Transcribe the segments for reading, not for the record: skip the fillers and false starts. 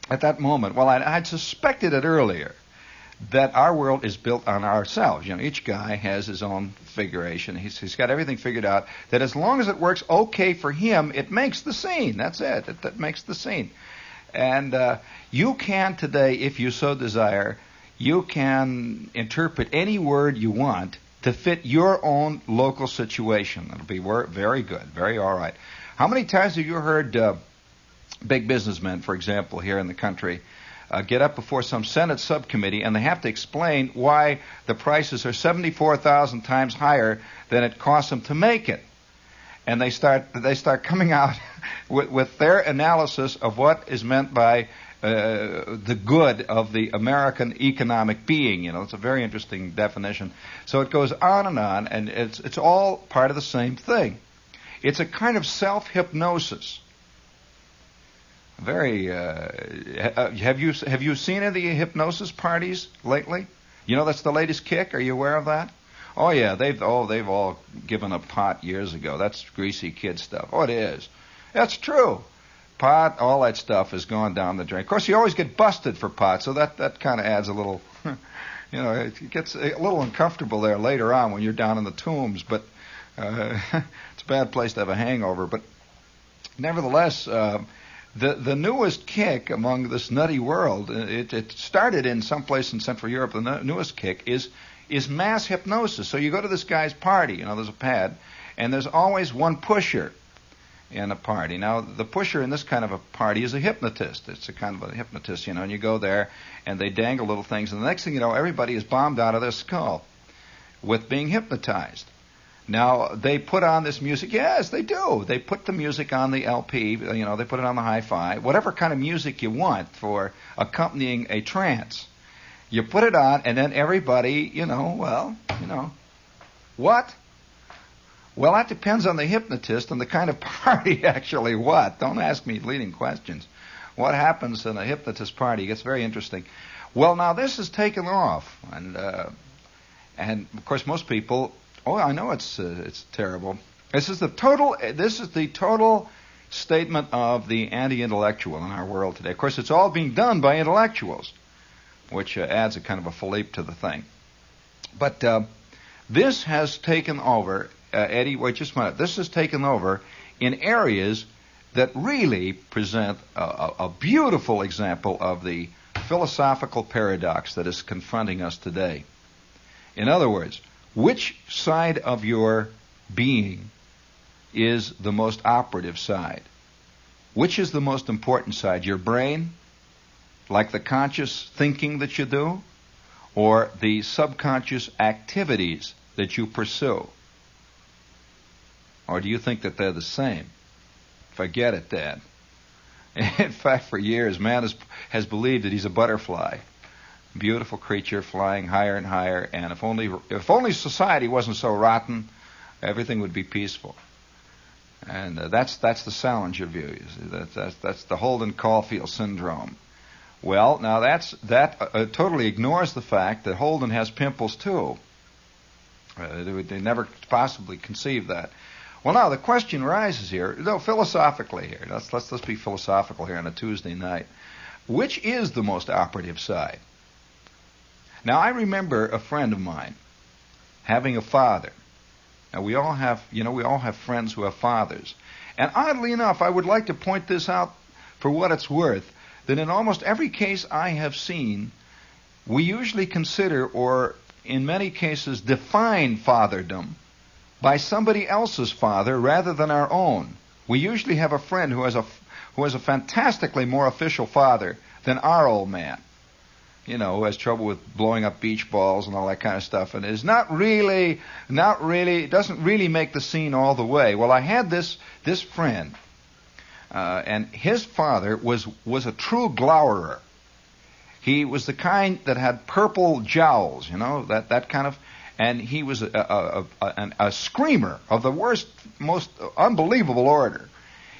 at that moment, well, I'd suspected it earlier, that our world is built on ourselves. You know, each guy has his own figuration. He's got everything figured out, that as long as it works okay for him, it makes the scene. That's it. That makes the scene. And you can today, if you so desire, you can interpret any word you want to fit your own local situation. It'll be very good, very all right. How many times have you heard big businessmen, for example, here in the country, get up before some Senate subcommittee and they have to explain why the prices are 74,000 times higher than it costs them to make it? And they start coming out with their analysis of what is meant by the good of the American economic being. You know, it's a very interesting definition. So it goes on, and it's all part of the same thing. It's a kind of self-hypnosis. Very. Have you seen any of the hypnosis parties lately? You know, that's the latest kick. Are you aware of that? Oh yeah, they've all given up pot years ago. That's greasy kid stuff. Oh, it is. That's true. Pot, all that stuff has gone down the drain. Of course, you always get busted for pot, so that kind of adds a little. You know, it gets a little uncomfortable there later on when you're down in the tombs. But it's a bad place to have a hangover. But nevertheless. The newest kick among this nutty world, it started in some place in Central Europe. The newest kick is mass hypnosis. So you go to this guy's party, you know, there's a pad, and there's always one pusher in a party. Now, the pusher in this kind of a party is a hypnotist. It's a kind of a hypnotist, you know, and you go there, and they dangle little things, and the next thing you know, everybody is bombed out of their skull with being hypnotized. Now, they put on this music. Yes, they do. They put the music on the LP. You know, they put it on the hi-fi. Whatever kind of music you want for accompanying a trance. You put it on, and then everybody, what? Well, that depends on the hypnotist and the kind of party, actually. What? Don't ask me leading questions. What happens in a hypnotist party? It gets very interesting. Well, now, this is taken off. And of course, most people... Oh, I know it's terrible. This is the total statement of the anti-intellectual in our world today. Of course, it's all being done by intellectuals, which adds a kind of a fillip to the thing. But this has taken over, Eddie. Wait just a minute. This has taken over in areas that really present a beautiful example of the philosophical paradox that is confronting us today. In other words, which side of your being is the most operative side? Which is the most important side? Your brain, like the conscious thinking that you do, or the subconscious activities that you pursue? Or do you think that they're the same? Forget it, Dad. In fact, for years, man has believed that he's a butterfly. Beautiful creature flying higher and higher, and if only society wasn't so rotten, everything would be peaceful. And that's the Salinger view. That's the Holden Caulfield syndrome. Well, now that totally ignores the fact that Holden has pimples too. They never possibly conceived that. Well, now the question rises here, though philosophically here. Let's be philosophical here on a Tuesday night. Which is the most operative side? Now, I remember a friend of mine having a father. Now, we all have friends who have fathers. And oddly enough, I would like to point this out for what it's worth, that in almost every case I have seen, we usually consider, or in many cases define fatherdom by somebody else's father rather than our own. We usually have a friend who has a fantastically more official father than our old man. You know, who has trouble with blowing up beach balls and all that kind of stuff, and is not really, doesn't really make the scene all the way. Well, I had this friend, and his father was a true glowerer. He was the kind that had purple jowls, you know, that kind of, and he was a screamer of the worst, most unbelievable order.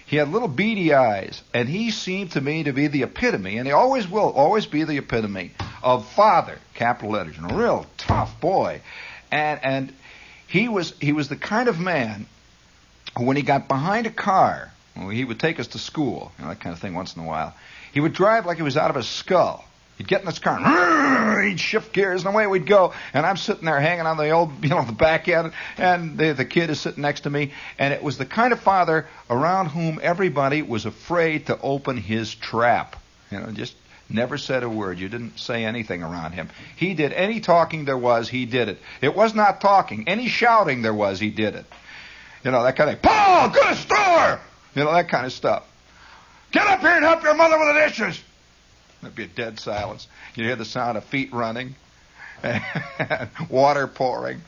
He had little beady eyes, and he seemed to me to be the epitome, and he always will always be the epitome of father, capital letters, and a real tough boy. And he was the kind of man who, when he got behind a car, he would take us to school, you know, that kind of thing once in a while. He would drive like he was out of his skull. He'd get in his car, and he'd shift gears, and away we'd go. And I'm sitting there hanging on the old, the back end, and the kid is sitting next to me. And it was the kind of father around whom everybody was afraid to open his trap. Just never said a word. You didn't say anything around him. He did any talking there was, he did it. It was not talking. Any shouting there was, he did it. That kind of, Paul, go to the store! That kind of stuff. Get up here and help your mother with the dishes! There'd be a dead silence. You'd hear the sound of feet running, and water pouring.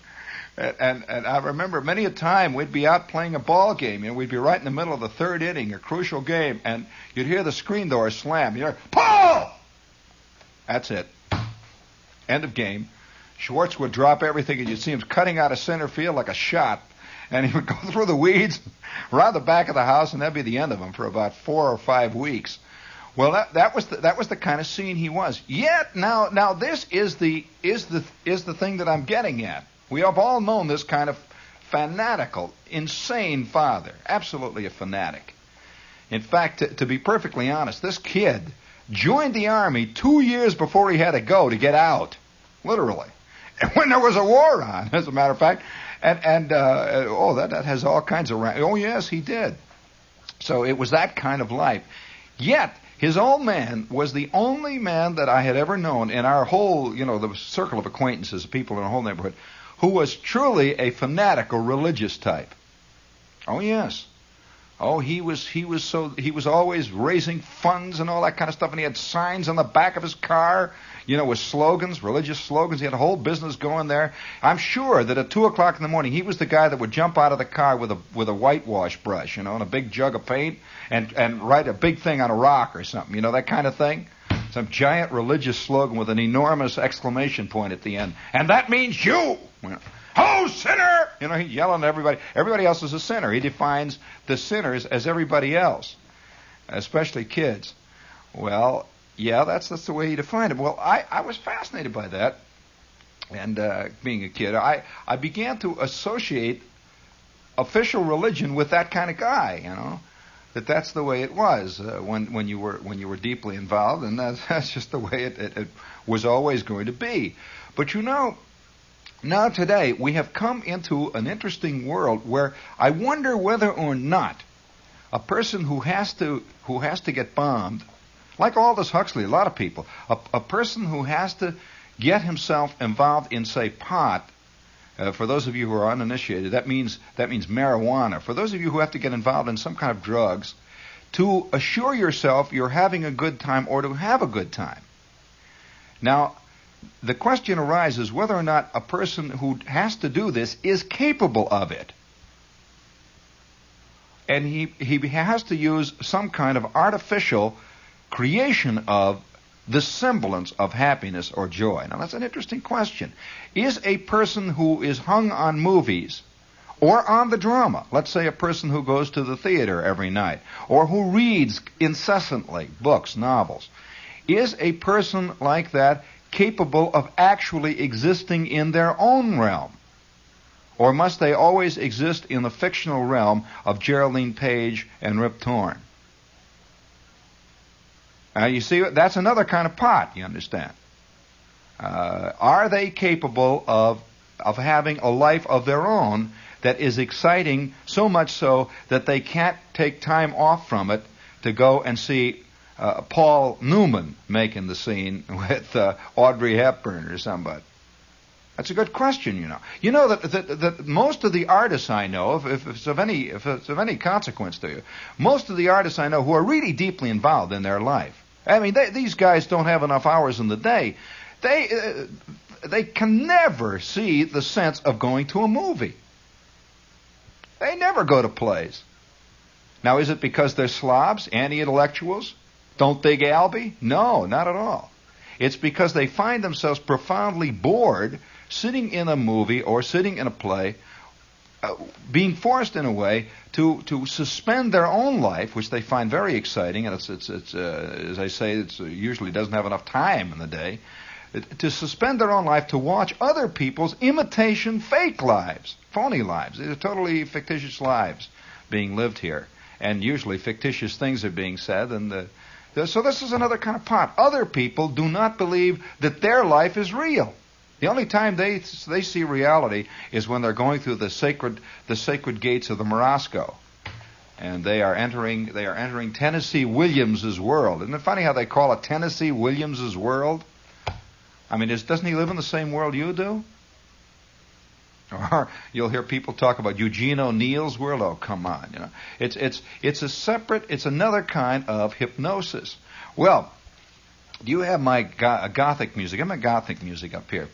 And I remember many a time we'd be out playing a ball game. We'd be right in the middle of the third inning, a crucial game, and you'd hear the screen door slam. You'd hear, Paul! That's it. End of game. Schwartz would drop everything, and you'd see him cutting out of center field like a shot. And he would go through the weeds around the back of the house, and that'd be the end of him for about 4 or 5 weeks. Well, that was the kind of scene he was. Yet now this is the thing that I'm getting at. We have all known this kind of fanatical, insane father, absolutely a fanatic. In fact, to be perfectly honest, this kid joined the army 2 years before he had to go to get out, literally, and when there was a war on, as a matter of fact, and that has all kinds of oh yes, he did. So it was that kind of life. Yet his old man was the only man that I had ever known in our whole, the circle of acquaintances, people in the whole neighborhood, who was truly a fanatical religious type. Oh yes. Oh, he was always raising funds and all that kind of stuff, and he had signs on the back of his car, with slogans, religious slogans. He had a whole business going there. I'm sure that at 2 o'clock in the morning, he was the guy that would jump out of the car with a whitewash brush, and a big jug of paint, and write a big thing on a rock or something, that kind of thing. Some giant religious slogan with an enormous exclamation point at the end. And that means you! Oh, sinner! He's yelling at everybody. Everybody else is a sinner. He defines the sinners as everybody else, especially kids. Well, yeah, that's the way he defined it. Well, I was fascinated by that. And being a kid, I began to associate official religion with that kind of guy, that's the way it was when you were deeply involved, and that's just the way it was always going to be. But now today we have come into an interesting world where I wonder whether or not a person who has to get bombed, like Aldous Huxley, a lot of people, a person who has to get himself involved in, say, pot. For those of you who are uninitiated, that means marijuana. For those of you who have to get involved in some kind of drugs, to assure yourself you're having a good time or to have a good time. Now, the question arises whether or not a person who has to do this is capable of it. And he has to use some kind of artificial creation of the semblance of happiness or joy. Now, that's an interesting question. Is a person who is hung on movies or on the drama, let's say a person who goes to the theater every night or who reads incessantly books, novels, is a person like that capable of actually existing in their own realm? Or must they always exist in the fictional realm of Geraldine Page and Rip Torn? You see, that's another kind of pot, you understand. Are they capable of having a life of their own that is exciting, so much so that they can't take time off from it to go and see Paul Newman making the scene with Audrey Hepburn or somebody? That's a good question, You know that most of the artists I know, if it's of any consequence to you, most of the artists I know who are really deeply involved in their life, I mean, these guys don't have enough hours in the day. They can never see the sense of going to a movie. They never go to plays. Now, is it because they're slobs, anti-intellectuals, don't dig Albee? No, not at all. It's because they find themselves profoundly bored sitting in a movie or sitting in a play, being forced in a way to suspend their own life, which they find very exciting, and it's as I say, it usually doesn't have enough time in the day, to suspend their own life to watch other people's imitation fake lives, phony lives. These are totally fictitious lives being lived here, and usually fictitious things are being said, and the So this is another kind of pot. Other people do not believe that their life is real. The only time they see reality is when they're going through the sacred gates of the Morosco, and they are entering Tennessee Williams's world. Isn't it funny how they call it Tennessee Williams's world? I mean, doesn't he live in the same world you do? Or you'll hear people talk about Eugene O'Neill's world. Oh, come on, you know. It's another kind of hypnosis. Well, do you have my Gothic music? I have my Gothic music up here.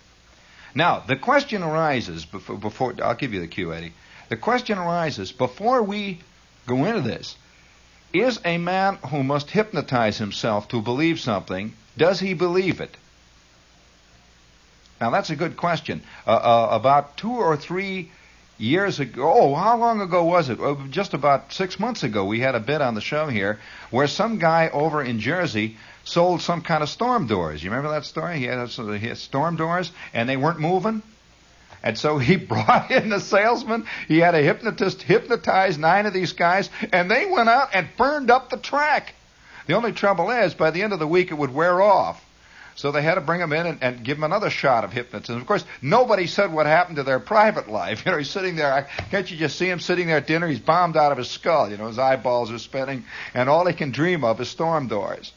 Now, the question arises before I'll give you the cue, Eddie. The question arises before we go into this: is a man who must hypnotize himself to believe something, does he believe it? Now, that's a good question. About 2 or 3 years ago, how long ago was it? Just about 6 months ago, we had a bit on the show here where some guy over in Jersey sold some kind of storm doors. You remember that story? He had storm doors, and they weren't moving. And so he brought in a salesman. He had a hypnotist hypnotize 9 of these guys, and they went out and burned up the track. The only trouble is, by the end of the week, it would wear off. So they had to bring him in and give him another shot of hypnotism. Of course, nobody said what happened to their private life. You know, he's sitting there. Can't you just see him sitting there at dinner? He's bombed out of his skull. You know, his eyeballs are spinning, and all he can dream of is storm doors.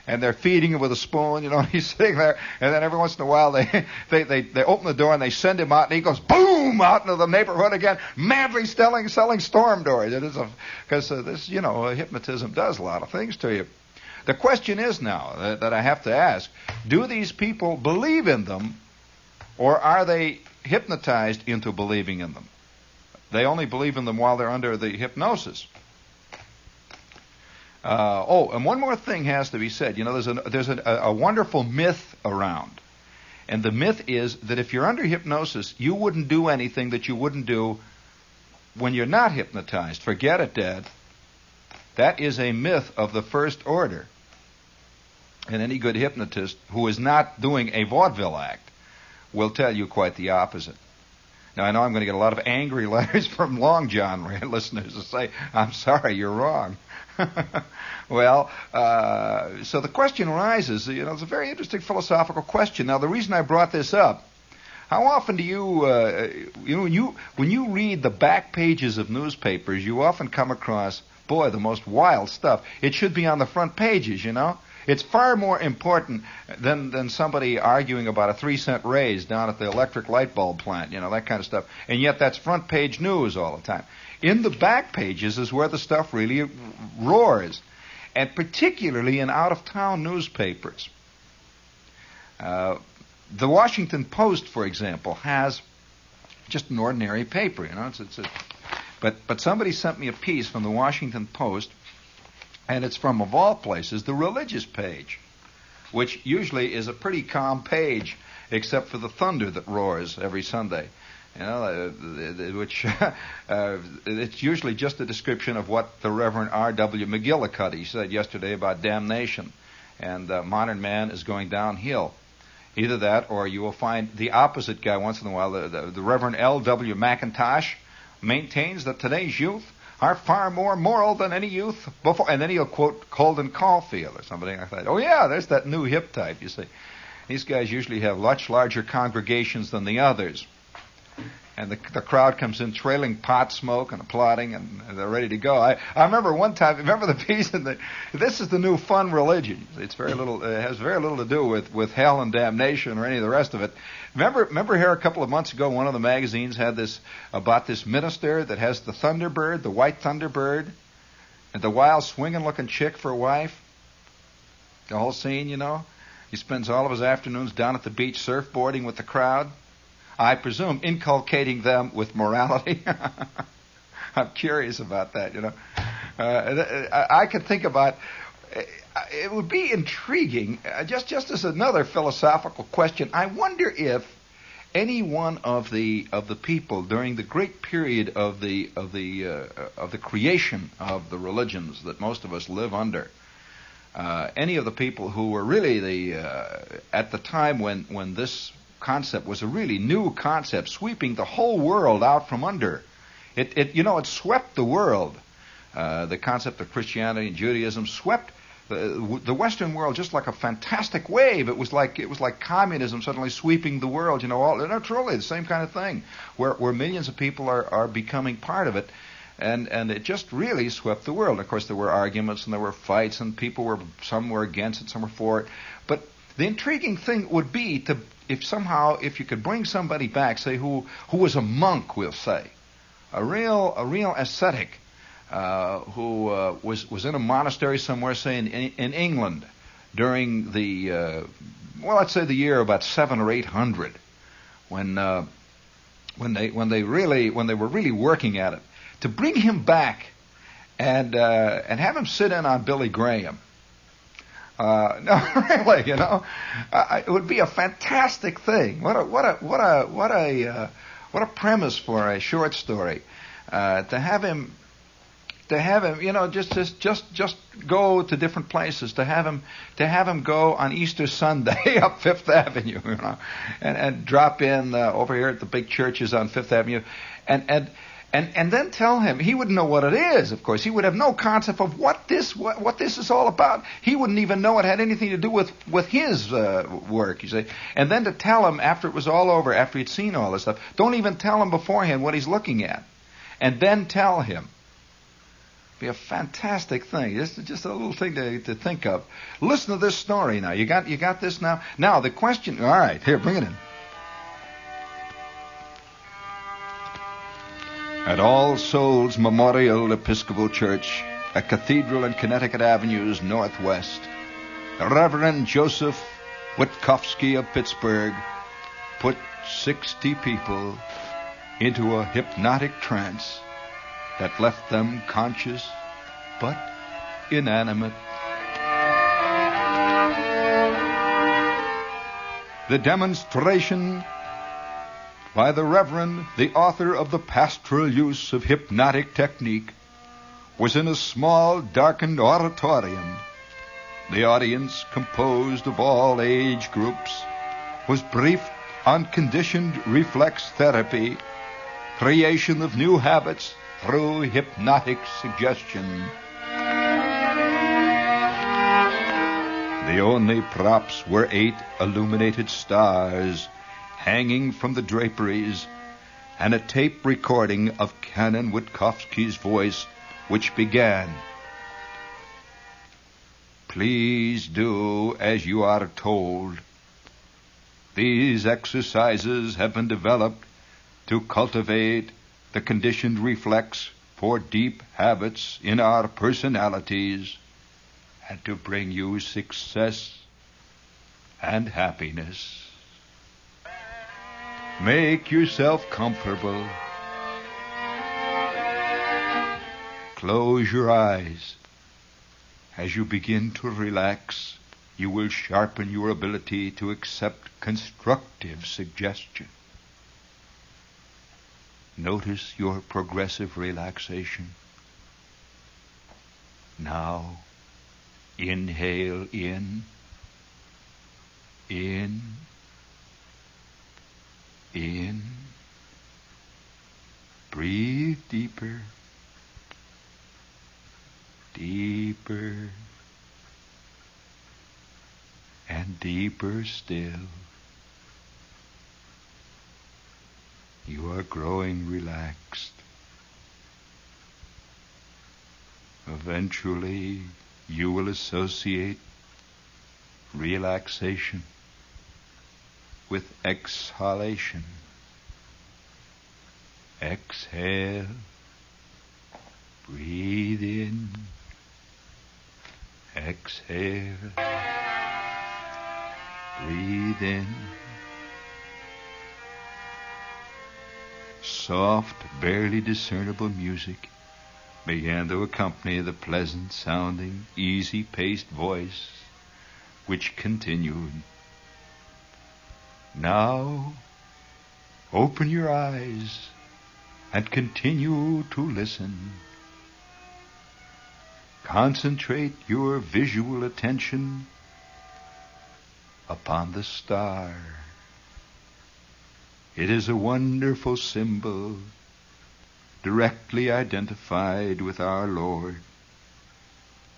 And they're feeding him with a spoon, you know, and he's sitting there, and then every once in a while they open the door and they send him out, and he goes boom out into the neighborhood again, madly selling storm doors. It is because this, you know, hypnotism does a lot of things to you. The question is now that I have to ask: do these people believe in them, or are they hypnotized into believing in them? They only believe in them while they're under the hypnosis. And one more thing has to be said. You know, there's a wonderful myth around. And the myth is that if you're under hypnosis, you wouldn't do anything that you wouldn't do when you're not hypnotized. Forget it, Dad. That is a myth of the first order. And any good hypnotist who is not doing a vaudeville act will tell you quite the opposite. Now, I know I'm going to get a lot of angry letters from Long John listeners to say, I'm sorry, you're wrong. Well, so the question arises, you know, it's a very interesting philosophical question. Now, the reason I brought this up, how often do when you read the back pages of newspapers, you often come across, boy, the most wild stuff. It should be on the front pages, you know. It's far more important than somebody arguing about a 3-cent raise down at the electric light bulb plant, you know, that kind of stuff. And yet that's front page news all the time. In the back pages is where the stuff really roars, and particularly in out-of-town newspapers. The Washington Post, for example, has just an ordinary paper, you know. But somebody sent me a piece from the Washington Post, and it's from, of all places, the religious page, which usually is a pretty calm page, except for the thunder that roars every Sunday. You know, which it's usually just a description of what the Reverend R.W. McGillicuddy said yesterday about damnation, and modern man is going downhill. Either that, or you will find the opposite guy once in a while. The Reverend L.W. McIntosh maintains that today's youth are far more moral than any youth before. And then he'll quote Holden Caulfield or something like that. Oh, yeah, there's that new hip type, you see. These guys usually have much larger congregations than the others. And the crowd comes in trailing pot smoke and applauding, and they're ready to go. I remember one time, remember the piece in this is the new fun religion. It's very little, it has very little to do with hell and damnation or any of the rest of it. Remember here a couple of months ago, one of the magazines had this, about this minister that has the Thunderbird, the white Thunderbird, and the wild swinging looking chick for a wife. The whole scene, you know. He spends all of his afternoons down at the beach surfboarding with the crowd. I presume inculcating them with morality. I'm curious about that, you know. I could think about, it would be intriguing, just as another philosophical question. I wonder if any one of the people during the great period of the creation of the religions that most of us live under, any of the people who were really at the time when this concept was a really new concept, sweeping the whole world out from under. It swept the world. The concept of Christianity and Judaism swept the Western world just like a fantastic wave. It was like communism suddenly sweeping the world. No, truly the same kind of thing, where millions of people are becoming part of it, and it just really swept the world. Of course, there were arguments and there were fights, and some were against it, some were for it. But the intriguing thing would be if you could bring somebody back, say who was a monk, we'll say, a real ascetic. Who was in a monastery somewhere, say in England, during the let's say the year about 700 or 800, when they were really working at it, to bring him back and have him sit in on Billy Graham. No, really, it would be a fantastic thing. What a premise for a short story. To have him, just go to different places. To have him go on Easter Sunday up Fifth Avenue, and drop in over here at the big churches on Fifth Avenue, and then tell him. He wouldn't know what it is. Of course, he would have no concept of what this is all about. He wouldn't even know it had anything to do with his work. You see, and then to tell him after it was all over, after he'd seen all this stuff, don't even tell him beforehand what he's looking at, and then tell him. Be a fantastic thing. Just a little thing to think of. Listen to this story now. You got this now? Now the question, all right, here, bring it in. At All Souls Memorial Episcopal Church, a cathedral in Connecticut Avenue's northwest, the Reverend Joseph Witkowski of Pittsburgh put 60 people into a hypnotic trance that left them conscious but inanimate. The demonstration by the Reverend, the author of the pastoral use of hypnotic technique, was in a small, darkened auditorium. The audience, composed of all age groups, was briefed on conditioned reflex therapy, creation of new habits through hypnotic suggestion. The only props were 8 illuminated stars hanging from the draperies and a tape recording of Canon Witkowski's voice, which began, "Please do as you are told. These exercises have been developed to cultivate the conditioned reflex for deep habits in our personalities and to bring you success and happiness. Make yourself comfortable. Close your eyes. As you begin to relax, you will sharpen your ability to accept constructive suggestion. Notice your progressive relaxation. Now, inhale in, breathe deeper, and deeper still. You are growing relaxed. Eventually, you will associate relaxation with exhalation. Exhale. Breathe in. Exhale. Breathe in. Soft, barely discernible music began to accompany the pleasant-sounding, easy-paced voice, which continued. Now, open your eyes and continue to listen. Concentrate your visual attention upon the star. It is a wonderful symbol, directly identified with our Lord.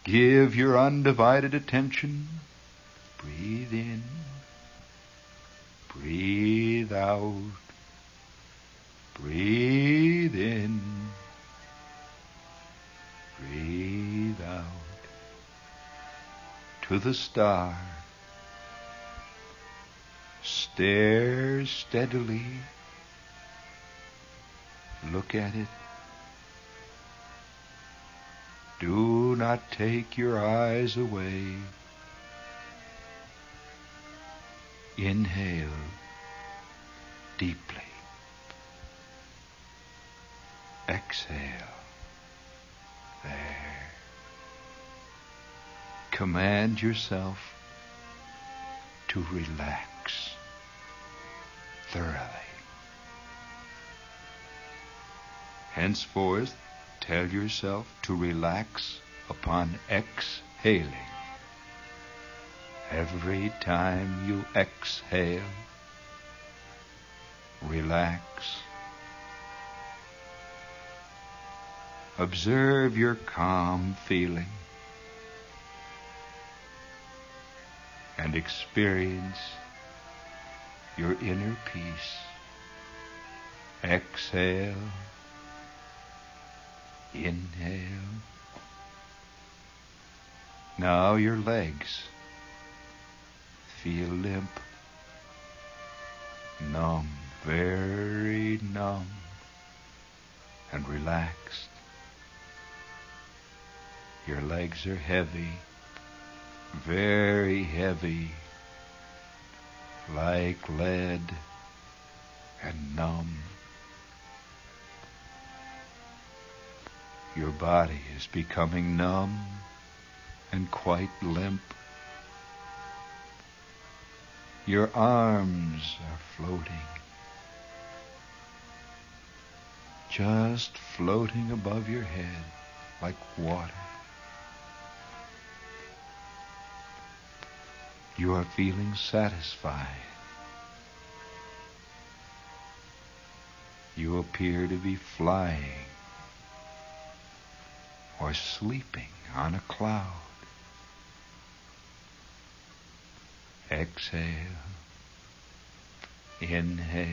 Give your undivided attention. Breathe in. Breathe out. Breathe in. Breathe out. To the star. Stare steadily. Look at it. Do not take your eyes away. Inhale deeply. Exhale. There. Command yourself to relax thoroughly. Henceforth, tell yourself to relax upon exhaling. Every time you exhale, relax. Observe your calm feeling and experience your inner peace. Exhale. Inhale. Now your legs feel limp, numb, very numb and relaxed. Your legs are heavy, very heavy, like lead, and numb. Your body is becoming numb and quite limp. Your arms are floating, just floating above your head like water. You are feeling satisfied. You appear to be flying or sleeping on a cloud. Exhale. Inhale.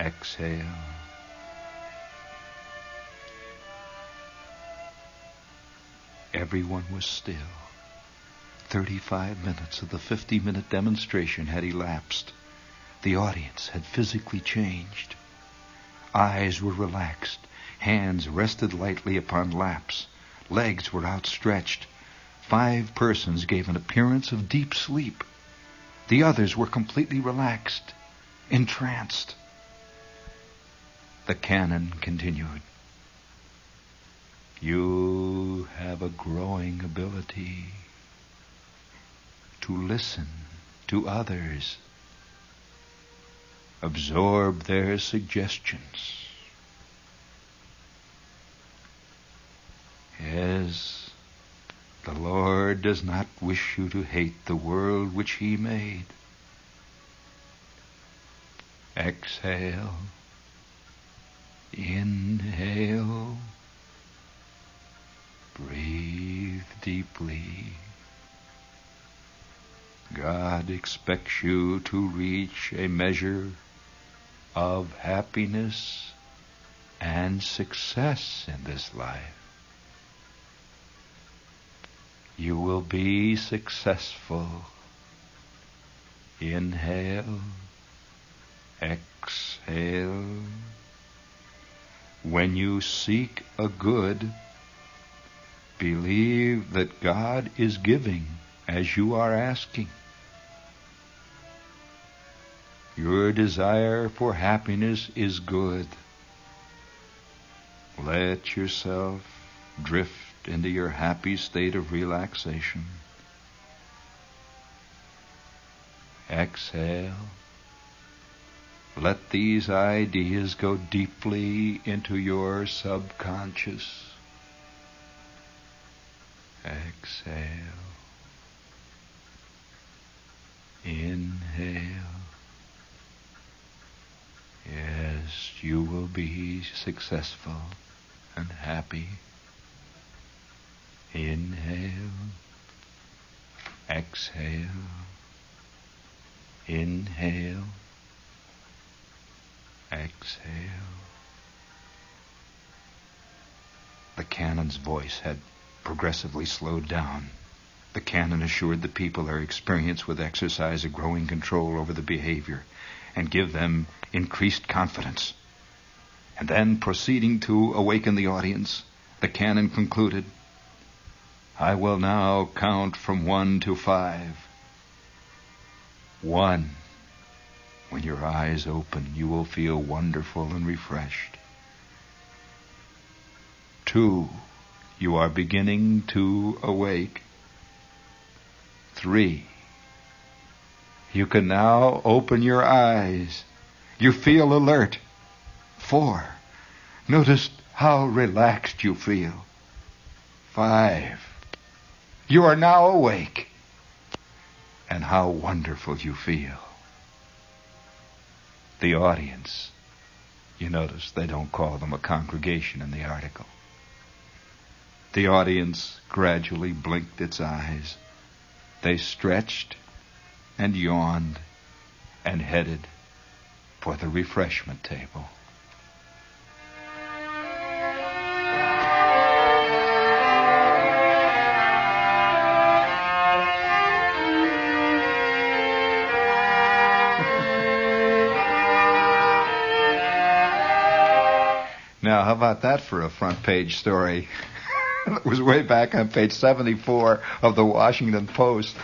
Exhale. Everyone was still. 35 minutes of the 50-minute demonstration had elapsed. The audience had physically changed. Eyes were relaxed. Hands rested lightly upon laps. Legs were outstretched. 5 persons gave an appearance of deep sleep. The others were completely relaxed, entranced. The canon continued. You have a growing ability to listen to others, absorb their suggestions. As the Lord does not wish you to hate the world which He made. Exhale. Inhale. Breathe deeply. God expects you to reach a measure of happiness and success in this life. You will be successful. Inhale. Exhale. When you seek a good, believe that God is giving as you are asking. Your desire for happiness is good. Let yourself drift into your happy state of relaxation. Exhale. Let these ideas go deeply into your subconscious. Exhale. Inhale. Yes, you will be successful and happy. Inhale. Exhale. Inhale. Exhale. The cannon's voice had progressively slowed down. The canon assured the people their experience with exercise a growing control over the behavior and give them increased confidence. And then, proceeding to awaken the audience, the canon concluded, I will now count from 1 to 5. 1. When your eyes open, you will feel wonderful and refreshed. 2. You are beginning to awake. 3. You can now open your eyes. You feel alert. 4. Notice how relaxed you feel. 5. You are now awake. And how wonderful you feel. The audience, you notice they don't call them a congregation in the article. The audience gradually blinked its eyes. They stretched and yawned and headed for the refreshment table. Now, how about that for a front page story? It was way back on page 74 of the Washington Post.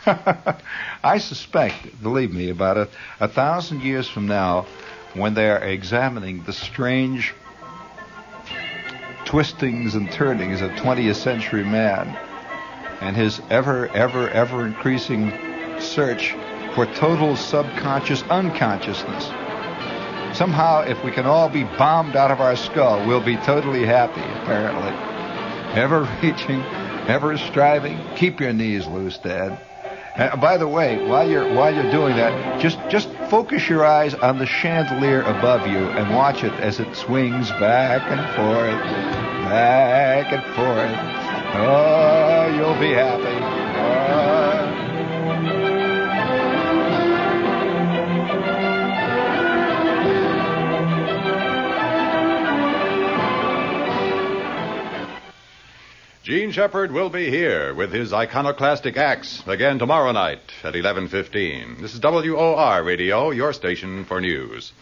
I suspect, believe me, about 1,000 years from now, when they are examining the strange twistings and turnings of 20th century man and his ever increasing search for total subconscious unconsciousness, somehow, if we can all be bombed out of our skull, we'll be totally happy, apparently. Ever reaching, ever striving. Keep your knees loose, Dad. And by the way, while you're doing that, just focus your eyes on the chandelier above you and watch it as it swings back and forth, back and forth. Oh, you'll be happy. Oh. Gene Shepard will be here with his iconoclastic acts again tomorrow night at 11:15. This is WOR Radio, your station for news.